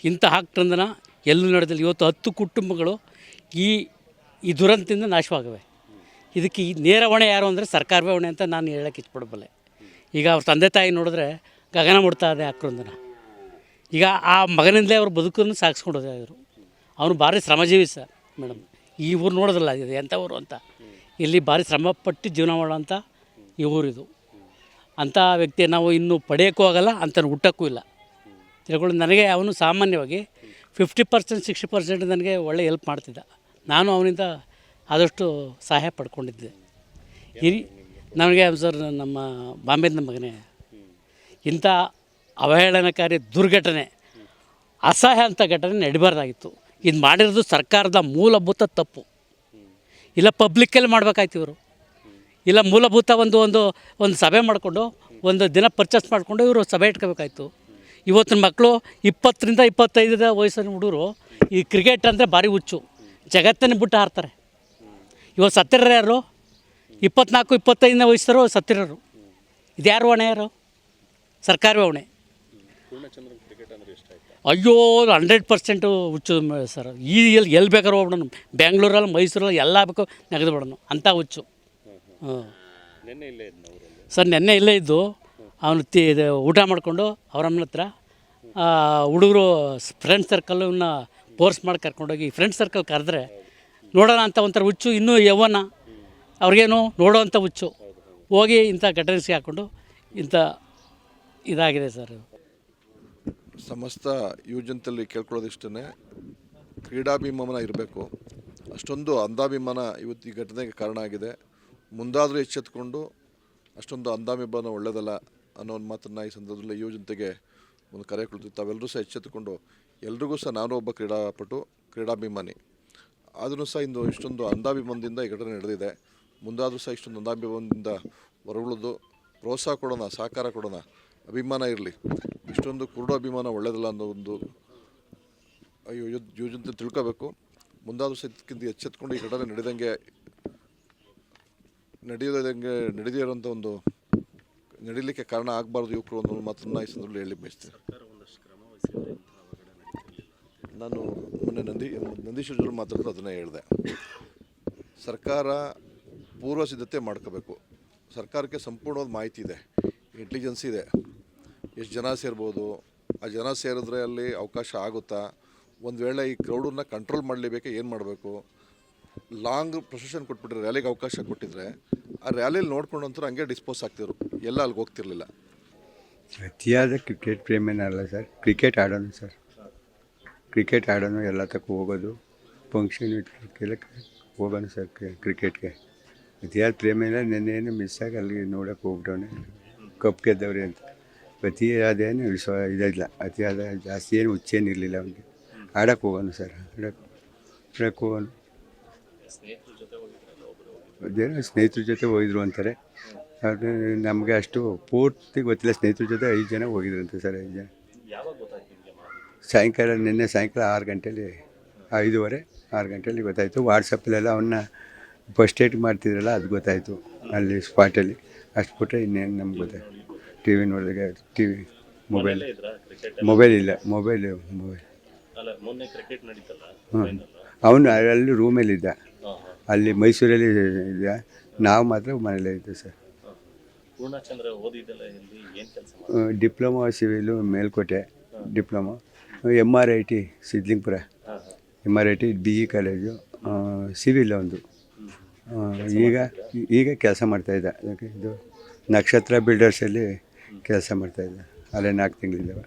ಇಂಥ ಹಾಕ್ತಂದನ ಎಲ್ಲೂ ನಡೆದಿಲ್ಲ. ಇವತ್ತು 10 ಕುಟುಂಬಗಳು ಈ ದುರಂತದಿಂದ ನಾಶವಾಗಿವೆ. ಇದಕ್ಕೆ ಈ ನೇರ ಹೊಣೆ ಯಾರು ಅಂದರೆ ಸರ್ಕಾರವೇ ಹೊಣೆ ಅಂತ ನಾನು ಹೇಳೋಕ್ಕೆ ಇಷ್ಟಪಡಬಲ್ಲೆ. ಈಗ ಅವ್ರ ತಂದೆ ತಾಯಿ ನೋಡಿದ್ರೆ ಗಗನ ಮುಟ್ತಾ ಇದೆ ಆಕ್ರಂದನ. ಈಗ ಆ ಮಗನಿಂದಲೇ ಅವ್ರ ಬದುಕನ್ನು ಸಾಗಿಸ್ಕೊಂಡು ಹೋದರು. ಅವನು ಭಾರಿ ಶ್ರಮಜೀವಿ ಸರ್ ಮೇಡಮ್. ಈ ಊರು ನೋಡೋದಿಲ್ಲ ಇದು ಎಂಥ ಊರು ಅಂತ. ಇಲ್ಲಿ ಭಾರಿ ಶ್ರಮಪಟ್ಟು ಜೀವನ ಮಾಡೋಂಥ ಈ ಊರಿದು. ಅಂಥ ವ್ಯಕ್ತಿ ನಾವು ಇನ್ನೂ ಪಡೆಯೋಕ್ಕೂ ಆಗೋಲ್ಲ, ಅಂಥ ಹುಟ್ಟೋಕ್ಕೂ ಇಲ್ಲ. ತಿಳ್ಕೊಳ್ಳಿ, ನನಗೆ ಅವನು ಸಾಮಾನ್ಯವಾಗಿ 50% 60% ನನಗೆ ಒಳ್ಳೆ ಹೆಲ್ಪ್ ಮಾಡ್ತಿದ್ದ. ನಾನು ಅವನಿಂದ ಆದಷ್ಟು ಸಹಾಯ ಪಡ್ಕೊಂಡಿದ್ದೆ. ನನಗೆ ಸರ್ ನಮ್ಮ ಬಾಂಬೆದ ಮಗನೇ ಇಂಥ ಅವಹೇಳನಕಾರಿ ದುರ್ಘಟನೆ, ಅಸಹ್ಯ ಅಂತ ಘಟನೆ ನಡಿಬಾರ್ದಾಗಿತ್ತು. ಇದು ಮಾಡಿರೋದು ಸರ್ಕಾರದ ಮೂಲಭೂತ ತಪ್ಪು. ಇಲ್ಲ ಪಬ್ಲಿಕ್ಕಲ್ಲಿ ಮಾಡಬೇಕಾಯ್ತು ಇವರು. ಇಲ್ಲ ಮೂಲಭೂತ ಒಂದು ಸಭೆ ಮಾಡಿಕೊಂಡು ಒಂದು ದಿನ ಪರ್ಚೇಸ್ ಮಾಡಿಕೊಂಡು ಇವರು ಸಭೆ ಇಟ್ಕೋಬೇಕಾಯ್ತು. ಇವತ್ತಿನ ಮಕ್ಕಳು 20 ರಿಂದ 25 ವಯಸ್ಸಿನ ಹುಡುಗರು ಈ ಕ್ರಿಕೆಟ್ ಅಂದರೆ ಭಾರಿ ಹುಚ್ಚು, ಜಗತ್ತನ್ನು ಬಿಟ್ಟು ಹಾರ್ತಾರೆ. ಇವತ್ತು ಸತ್ತಿರೋರು ಯಾರು? 24, 25 ವಯಸ್ಸರು ಸತ್ತಿರೋರು. ಇದು ಯಾರು ಹೊಣೆ? ಯಾರು? ಸರ್ಕಾರವೇ ಹೊಣೆ. ಅಯ್ಯೋ 100% ಹುಚ್ಚು ಸರ್. ಎಲ್ಲಿ ಬೇಕಾದ್ರೂ ಹೋಗ್ಬಿಡೋಣ, ಬೆಂಗಳೂರಲ್ಲಿ ಮೈಸೂರಲ್ಲಿ ಎಲ್ಲ ಬೇಕು ನೆಗೆದು ಬಿಡೋಣ ಅಂಥ ಹುಚ್ಚು. ಸರ್ ನೆನ್ನೆ ಇಲ್ಲೇ ಇದ್ದು ಅವನು ಊಟ ಮಾಡಿಕೊಂಡು ಅವರಮ್ಮನ ಹತ್ರ ಹುಡುಗರು ಫ್ರೆಂಡ್ ಸರ್ಕಲ್ಲು ಇವನ್ನ ಫೋರ್ಸ್ ಮಾಡಿ ಕರ್ಕೊಂಡೋಗಿ ಫ್ರೆಂಡ್ ಸರ್ಕಲ್ ಕರೆದ್ರೆ ನೋಡೋಣ ಅಂತ ಒಂಥರ ಹುಚ್ಚು. ಇನ್ನೂ ಯೌವನ ಅವ್ರಿಗೇನು ನೋಡೋವಂಥ ಹುಚ್ಚು. ಹೋಗಿ ಇಂಥ ಘಟನೆ ಹಾಕ್ಕೊಂಡು ಇಂಥ ಇದಾಗಿದೆ ಸರ್. ಸಮಸ್ತ ಯುವಜನತೆಯಲ್ಲಿ ಕೇಳ್ಕೊಳ್ಳೋದಿಷ್ಟೇ, ಕ್ರೀಡಾಭಿಮಾನ ಇರಬೇಕು. ಅಷ್ಟೊಂದು ಅಂಧಾಭಿಮಾನ ಇವತ್ತು ಈ ಘಟನೆಗೆ ಕಾರಣ ಆಗಿದೆ. ಮುಂದಾದರೂ ಎಚ್ಚೆತ್ತುಕೊಂಡು ಅಷ್ಟೊಂದು ಅಂಧಾಭಿಮಾನ ಒಳ್ಳೆಯದಲ್ಲ ಅನ್ನೋ ಒಂದು ಮಾತನ್ನು ಈ ಸಂದರ್ಭದಲ್ಲಿ ಯುವಜನತೆಗೆ ಒಂದು ಕರೆ ಕೊಡ್ತೀವಿ. ತಾವೆಲ್ಲರೂ ಸಹ ಎಚ್ಚೆತ್ತುಕೊಂಡು, ಎಲ್ರಿಗೂ ಸಹ ನಾನು ಒಬ್ಬ ಕ್ರೀಡಾಪಟು, ಕ್ರೀಡಾಭಿಮಾನಿ ಆದರೂ ಸಹ ಇಂದು ಇಷ್ಟೊಂದು ಅಂಧಾಭಿಮಾನದಿಂದ ಈ ಘಟನೆ ನಡೆದಿದೆ. ಮುಂದಾದರೂ ಸಹ ಇಷ್ಟೊಂದು ಅಂಧಾಭಿಮಾನದಿಂದ ಹೊರಗುಳಿದು ಪ್ರೋತ್ಸಾಹ ಕೊಡೋಣ, ಸಹಕಾರ ಕೊಡೋಣ, ಅಭಿಮಾನ ಇರಲಿ. ಇಷ್ಟೊಂದು ಕುರುಡು ಅಭಿಮಾನ ಒಳ್ಳೆಯದಲ್ಲ ಅನ್ನೋ ಒಂದು ಯುವಜನತೆ ತಿಳ್ಕೋಬೇಕು. ಮುಂದಾದರೂ ಸಹ ಇದಕ್ಕಿಂತ ಎಚ್ಚೆತ್ಕೊಂಡು ಈ ಘಟನೆ ನಡೆದಿರೋಂಥ ಒಂದು ನಡೀಲಿಕ್ಕೆ ಕಾರಣ ಆಗಬಾರ್ದು ಯುವಕರು ಅನ್ನೋ ಮಾತನ್ನು ಈ ಸಂದರ್ಭದಲ್ಲಿ ಹೇಳಿ ಬಯಸ್ತೀನಿ. ನಾನು ಮೊನ್ನೆ ನಂದೀಶ್ವರ ಜೊತೆ ಮಾತಾಡಿದ್ರೆ ಅದನ್ನೇ ಹೇಳಿದೆ. ಸರ್ಕಾರ ಪೂರ್ವ ಸಿದ್ಧತೆ ಮಾಡ್ಕೋಬೇಕು. ಸರ್ಕಾರಕ್ಕೆ ಸಂಪೂರ್ಣವಾದ ಮಾಹಿತಿ ಇದೆ, ಇಂಟೆಲಿಜೆನ್ಸ್ ಇದೆ. ಎಷ್ಟು ಜನ ಸೇರ್ಬೋದು, ಆ ಜನ ಸೇರಿದ್ರೆ ಅಲ್ಲಿ ಅವಕಾಶ ಆಗುತ್ತಾ, ಒಂದು ವೇಳೆ ಈ ಕ್ರೌಡನ್ನು ಕಂಟ್ರೋಲ್ ಮಾಡಲೇಬೇಕು, ಏನು ಮಾಡಬೇಕು. ಲಾಂಗ್ ಪ್ರೊಸೆಷನ್ ಕೊಟ್ಬಿಟ್ರೆ, ರ್ಯಾಲಿಗೆ ಅವಕಾಶ ಕೊಟ್ಟಿದ್ರೆ ಆ ರ್ಯಾಲಿಯಲ್ಲಿ ನೋಡ್ಕೊಂಡು ಅಂತೂ ಹಂಗೆ ಡಿಸ್ಪೋಸ್ ಆಗ್ತಿದ್ರು, ಎಲ್ಲ ಅಲ್ಲಿಗೆ ಹೋಗ್ತಿರ್ಲಿಲ್ಲ. ಅತಿಯಾದ ಕ್ರಿಕೆಟ್ ಪ್ರೇಮಿನಲ್ಲ ಸರ್, ಕ್ರಿಕೆಟ್ ಆಡೋನು ಸರ್. ಕ್ರಿಕೆಟ್ ಆಡೋನು, ಎಲ್ಲ ತಕ್ಕ ಹೋಗೋದು, ಫಂಕ್ಷನ್ ಇಟ್ಕೆಲ್ಲ ಹೋಗೋಣ ಸರ್ ಕ್ರಿಕೆಟ್ಗೆ. ಅತಿಯಾದ ಪ್ರೇಮಿನ ನೆನ್ನೇನು ಮಿಸ್ ಆಗಿ ಅಲ್ಲಿಗೆ ನೋಡೋಕೆ ಹೋಗ್ಬಿಟ್ಟವನೆ, ಕಪ್ ಗೆದ್ದವ್ರಿ ಅಂತ. ಅತಿಯಾದೇನು ಇದಿಲ್ಲ, ಅತಿಯಾದ ಜಾಸ್ತಿ ಏನು ಹುಚ್ಚೇನಿರಲಿಲ್ಲ ಅವನಿಗೆ. ಆಡೋಕ್ಕೆ ಹೋಗೋಣ ಸರ್, ಆಡೋಕ್ಕೆ ಹೋಗೋಣ. ಅದೇನೋ ಸ್ನೇಹಿತರ ಜೊತೆ ಹೋಗಿದ್ರು ಅಂತಾರೆ. ಆದರೆ ನಮಗೆ ಅಷ್ಟು ಪೂರ್ತಿ ಗೊತ್ತಿಲ್ಲ. ಸ್ನೇಹಿತರ ಜೊತೆ 5 ಜನ ಹೋಗಿದ್ರಂತೆ ಸರ್. 5 ಜನ ಸಾಯಂಕಾಲ, ನಿನ್ನೆ ಸಾಯಂಕಾಲ 6 ಗಂಟೆಲಿ, 5:30, 6 ಗಂಟೆಲಿ ಗೊತ್ತಾಯಿತು. ವಾಟ್ಸಪ್ಪಲ್ಲೆಲ್ಲ ಅವನ್ನ ಫಸ್ಟ್ ಏಡ್ ಮಾಡ್ತಿದ್ರಲ್ಲ, ಅದು ಗೊತ್ತಾಯಿತು ಅಲ್ಲಿ ಸ್ಪಾಟಲ್ಲಿ. ಅಷ್ಟು ಬಿಟ್ಟರೆ ಇನ್ನೇನು ನಮ್ಗೆ ಗೊತ್ತಾಯ್ತು. ಟಿ ವಿ ನೋಡಿದಾಗ, ಟಿ ವಿ ಮೊಬೈಲ್ ಇಲ್ಲ, ಮೊಬೈಲ್ ಅವನು ಅಲ್ಲಿ ರೂಮಲ್ಲಿದ್ದ, ಅಲ್ಲಿ ಮೈಸೂರಲ್ಲಿ ಇದ್ದ. ನಾವು ಮಾತ್ರ ಮನೇಲೇ ಇದ್ದೆ sir. Diploma civil Melkote, diploma. MRIT Sidlingpura, MRIT BE college, civil ಒಂದು. ಈಗ ಕೆಲಸ ಮಾಡ್ತಾಯಿದ್ದ. ಇದು ನಕ್ಷತ್ರ ಬಿಲ್ಡರ್ಸಲ್ಲಿ ಕೆಲಸ ಮಾಡ್ತಾಯಿದ್ದ. ಅಲ್ಲೇ 4 ತಿಂಗಳಿದ್ದಾವೆ.